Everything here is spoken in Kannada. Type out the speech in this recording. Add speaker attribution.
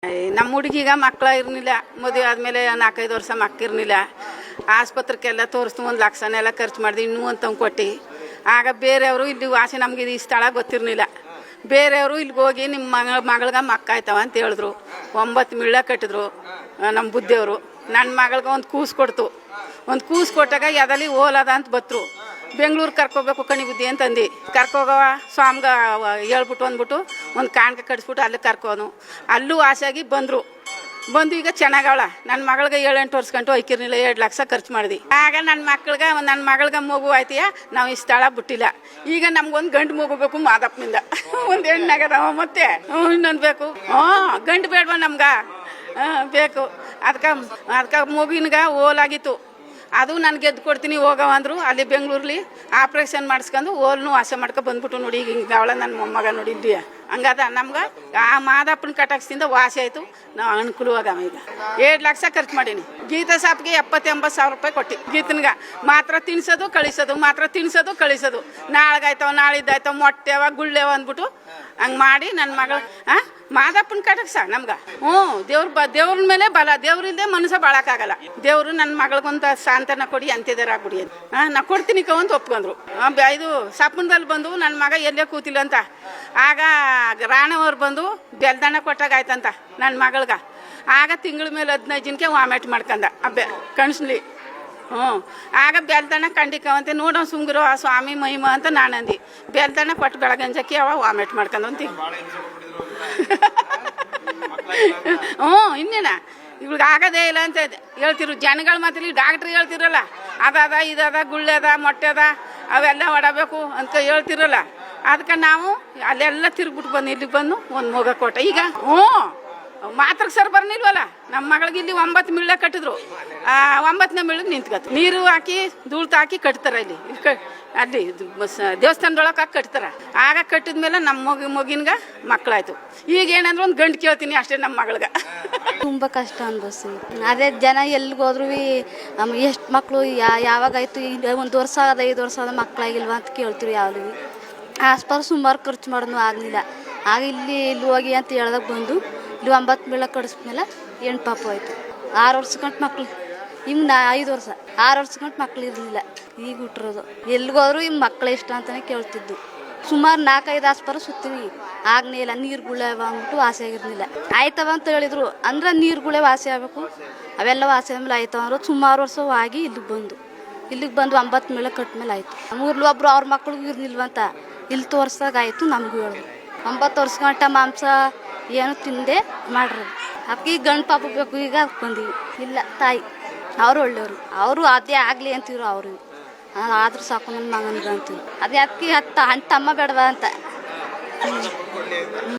Speaker 1: ನಮ್ಮ ಹುಡುಗಿಗ ಮಕ್ಕಳ ಇರಲಿಲ್ಲ. ಮದುವೆ ಆದಮೇಲೆ 4-5 ವರ್ಷ ಮಕ್ಕಿರಲಿಲ್ಲ. ಆಸ್ಪತ್ರೆಗೆಲ್ಲ ತೋರಿಸ್ತು, 1 ಲಕ್ಷನೆಲ್ಲ ಖರ್ಚು ಮಾಡಿದೆ. ಇನ್ನೂ ಅಂತ ಕೊಟ್ಟು ಆಗ ಬೇರೆಯವರು ಇಲ್ಲಿ ವಾಸಿ ನಮಗೆ ಈ ಸ್ಥಳ ಗೊತ್ತಿರಲಿಲ್ಲ. ಬೇರೆಯವರು ಇಲ್ಲಿಗೆ ಹೋಗಿ ನಿಮ್ಮ ಮಗಳಿಗೆ ಮಕ್ಕಾಯ್ತವ ಅಂತ ಹೇಳಿದ್ರು. 9 ಮಿಳ್ಳ ಕಟ್ಟಿದ್ರು ನಮ್ಮ ಬುದ್ಧಿಯವರು. ನನ್ನ ಮಗಳಿಗೆ ಒಂದು ಕೂಸು ಕೊಡ್ತು. ಒಂದು ಕೂಸು ಕೊಟ್ಟಾಗ ಎದಲ್ಲಿ ಓಲದ ಅಂತ ಬತ್ತರು. ಬೆಂಗಳೂರು ಕರ್ಕೋಬೇಕು ಕಣಿ ಬುದ್ಧಿ ಅಂತಂದು ಕರ್ಕೋಗವ ಸ್ವಾಮ್ಗ ಹೇಳ್ಬಿಟ್ಟು ಅಂದ್ಬಿಟ್ಟು ಒಂದು ಕಾಣಿಕೆ ಕಟ್ಸ್ಬಿಟ್ಟು ಅಲ್ಲಿ ಕರ್ಕೋನು. ಅಲ್ಲೂ ಆಸೆಯಾಗಿ ಬಂದರು. ಬಂದು ಈಗ ಚೆನ್ನಾಗವಳ. ನನ್ನ ಮಗಳಿಗೆ 7-8 ವರ್ಷ ಗಂಟು ಐಕಿರ್ನಿಲ್ಲ. 2 ಲಕ್ಷ ಖರ್ಚು ಮಾಡಿದ್ವಿ. ಆಗ ನನ್ನ ಮಗಳಿಗೆ ಮಗು ಆಯ್ತೀಯ, ನಾವು ಈ ಸ್ಥಳ ಬಿಟ್ಟಿಲ್ಲ. ಈಗ ನಮ್ಗೊಂದು ಗಂಡು ಮಗು ಬೇಕು ಮಾದಪ್ಪನಿಂದ. ಒಂದು ಹೆಣ್ಣಾಗದವ ಮತ್ತೆ ಇನ್ನೊಂದು ಬೇಕು. ಗಂಡು ಬೇಡವಾ ನಮ್ಗೆ? ಬೇಕು. ಅದಕ್ಕೆ ಮಗುವಿನ್ಗ ಓಲಾಗಿತ್ತು. ಅದು ನಾನು ಗೆದ್ದು ಕೊಡ್ತೀನಿ ಹೋಗವ ಅಂದರು. ಅಲ್ಲಿ ಬೆಂಗಳೂರಲ್ಲಿ ಆಪ್ರೇಷನ್ ಮಾಡಿಸ್ಕೊಂಡು ಓಲ್ನು ವಾಸ ಮಾಡ್ಕೊ ಬಂದ್ಬಿಟ್ಟು ನೋಡಿ ಈಗ ಹಿಂಗೆ ಅವಳ ನನ್ನ ಮೊಮ್ಮಗ ನೋಡಿ ಇಲ್ಲಿ ಹಂಗದ. ನಮ್ಗೆ ಆ ಮಾದಪ್ಪನ ಕಟಾಕ್ಸಿಂದ ವಾಸಿ ಆಯಿತು. ನಾವು ಅನುಕೂಲವಾಗವ. ಈಗ 2 ಲಕ್ಷ ಖರ್ಚು ಮಾಡೀನಿ. ಗೀತಾ ಸಾಪ್ಗೆ 70-80 ಸಾವಿರ ರೂಪಾಯಿ ಕೊಟ್ಟು ಗೀತನ್ಗೆ ಮಾತ್ರ ತಿನ್ಸೋದು ಕಳಿಸೋದು. ನಾಳೆಗಾಯ್ತವ ನಾಳಿದ್ದಾಯ್ತವ ಮೊಟ್ಟೆವ ಗುಳ್ಳೆವ ಅಂದ್ಬಿಟ್ಟು ಹಂಗೆ ಮಾಡಿ ನನ್ನ ಮಗಳು ಮಾದಪ್ಪನ ಕಟಕ್ಸ ನಮ್ಗೆ ದೇವ್ರ ಮೇಲೆ ಬಲ. ದೇವ್ರಿಲ್ಲದೆ ಮನುಷ್ಯ ಬಾಳಕ್ಕಾಗಲ್ಲ. ದೇವರು ನನ್ನ ಮಗಳಿಗೊಂದು ಸಾಂತ್ವನ ಕೊಡಿ ಅಂತಿದಾರ ಆಗ್ಬಿಡಿ ಅಂತ ನಾ ಕೊಡ್ತೀನಿ ಅಂತ ಒಪ್ಕೊಂಡ್ರು. ಇದು ಸಪ್ಪನದಲ್ಲಿ ಬಂದು ನನ್ನ ಮಗ ಎಲ್ಲೇ ಕೂತಿಲ್ಲ ಅಂತ. ಆಗ ರಾಣವ್ರು ಬಂದು ಬೆಲ್ದಣ್ಣ ಕೊಟ್ಟಾಗ ಆಯ್ತಂತ ನನ್ನ ಮಗಳ್ಗೆ. ಆಗ ತಿಂಗಳ ಮೇಲೆ 15 ದಿನಕ್ಕೆ ವಾಮಿಟ್ ಮಾಡ್ಕೊಂಡ ಕಣ್ಸ್ಲಿ. ಆಗ ಬೆಲ್ದಣ್ಣ ಕಂಡಿಕವಂತೆ ನೋಡೋ ಸುಂಗಿರೋ ಆ ಸ್ವಾಮಿ ಮಹಿಮ ಅಂತ ನಾನು ಅಂದು ಬೆಲ್ದಣ್ಣ ಕೊಟ್ಟು ಬೆಳಗಂಜಕ್ಕೆ ಅವ ವಾಮಿಟ್ ಮಾಡ್ಕೊಂಡಂತ. ಇನ್ನೇನ ಇವ್ಳಿಗೆ ಆಗೋದೇ ಇಲ್ಲ ಅಂತ ಹೇಳ್ತಿರು ಜನಗಳ ಮಾತಲ್ಲಿ. ಡಾಕ್ಟ್ರಿಗೆ ಹೇಳ್ತಿರಲ್ಲ ಅದದ ಇದದ ಗುಳ್ಳೆದ ಮೊಟ್ಟೆದ ಅವೆಲ್ಲ ಹೊಡಬೇಕು ಅಂತ ಹೇಳ್ತಿರಲ್ಲ. ಅದಕ್ಕೆ ನಾವು ಅಲ್ಲೆಲ್ಲ ತಿರುಗ್ಬಿಟ್ಟು ಬಂದು ಇಲ್ಲಿಗೆ ಬಂದು ಒಂದು ಮಗ ಕೊಟ್ಟ. ಈಗ ಮಾತ್ರಕ್ಕೆ ಸರ್ ಬರ್ನಿಲ್ವಲ್ಲ. ನಮ್ಮ ಮಗಳಿಗೆ ಇಲ್ಲಿ 9 ಮಿಳ್ಳ ಕಟ್ಟಿದ್ರು. 9ನೇ ಮಿಳ್ಳಿಗೆ ನಿಂತ್ಕತ್ತು. ನೀರು ಹಾಕಿ ಧೂಳ್ತ ಹಾಕಿ ಕಟ್ತಾರೆ ಇಲ್ಲಿ ಅಲ್ಲಿ ದೇವಸ್ಥಾನದೊಳಗೆ ಹಾಕಿ ಕಟ್ತಾರೆ. ಆಗ ಕಟ್ಟಿದ್ಮೇಲೆ ನಮ್ಮ ಮಗಿನ್ಗೆ ಮಕ್ಕಳಾಯ್ತು. ಈಗ ಏನಂದ್ರೆ ಒಂದು ಗಂಡು ಕೇಳ್ತೀನಿ ಅಷ್ಟೇ ನಮ್ಮ ಮಗಳಿಗೆ.
Speaker 2: ತುಂಬ ಕಷ್ಟ ಅನ್ಭವಿಸಿ. ಅದೇ ಜನ ಎಲ್ಲಿಗೋದ್ರು ಎಷ್ಟು ಮಕ್ಕಳು ಯಾವಾಗಾಯ್ತು 1 ವರ್ಷ ಆದ 5 ವರ್ಷ ಆದ ಮಕ್ಕಳಾಗಿಲ್ವಾ ಅಂತ ಕೇಳ್ತೀವಿ. ಯಾವ್ದು ಆಸ್ಪತ್ರೆ ಸುಮಾರು ಖರ್ಚು ಮಾಡೋದು ಆಗಲಿಲ್ಲ. ಆಗ ಇಲ್ಲಿ ಹೋಗಿ ಅಂತ ಹೇಳ್ದಾಗ ಬಂದು ಇಲ್ಲಿ 9 ಮಿಳ್ಳ ಕಡಿಸ್ಮೇಲೆ ಹೆಣ್ಣು ಪಾಪ ಆಯಿತು. 6 ವರ್ಷ ಗಂಟು ಮಕ್ಳು. ಇನ್ನು 5 ವರ್ಷ 6 ವರ್ಷ ಗಂಟು ಮಕ್ಳು ಇರಲಿಲ್ಲ. ಈಗ ಹುಟ್ಟಿರೋದು. ಎಲ್ಲಿಗೋದ್ರು ಇನ್ನು ಮಕ್ಕಳು ಇಷ್ಟ ಅಂತಲೇ ಕೇಳ್ತಿದ್ದು. ಸುಮಾರು 4-5 ಆಸ್ಪತ್ರೆ ಸುತ್ತೀವಿ. ಆಗನೇ ಇಲ್ಲ. ನೀರುಗಳೇ ಅಂದ್ಬಿಟ್ಟು ವಾಸಿ ಆಗಿರಲಿಲ್ಲ. ಆಯ್ತವ ಅಂತ ಹೇಳಿದ್ರು. ಅಂದ್ರೆ ನೀರುಗಳೇ ವಾಸಿ ಆಗಬೇಕು. ಅವೆಲ್ಲ ವಾಸಿ ಆದಮೇಲೆ ಆಯ್ತವ ಅಂದ್ರೆ ಸುಮಾರು ವರ್ಷ ಆಗಿ ಇಲ್ಲಿಗೆ ಬಂದು 9 ಮಿಳ್ಳ ಕಟ್ಮೇಲೆ ಆಯಿತು. ಊರ್ಲಿ ಒಬ್ರು ಅವ್ರ ಮಕ್ಳಿಗೂ ಇರಲಿಲ್ವಂತ ಇಲ್ಲಿ ತೋರ್ಸ್ದಾಗ ಆಯಿತು. ನಮಗೂ ಹೇಳಿದ್ರು 9 ವರ್ಷ ಗಂಟ ಮಾಂಸ ಏನು ತಿಂದೆ ಮಾಡ್ರಿ. ಅಕ್ಕಿ ಗಂಡು ಪಾಪ ಬೇಕು. ಈಗ ಬಂದೀವಿ. ಇಲ್ಲ ತಾಯಿ ಅವರು ಒಳ್ಳೆಯವರು. ಅವರು ಅದೇ ಆಗಲಿ ಅಂತಿದ್ರು. ಅವರು ಆದ್ರೂ ಸಾಕು ನನ್ನ ಮಗನಿಗೆ ಅಂತಿದ್ರು. ಅದೇ ಅಕ್ಕಿ ತಮ್ಮ ಬೇಡವಾ ಅಂತ.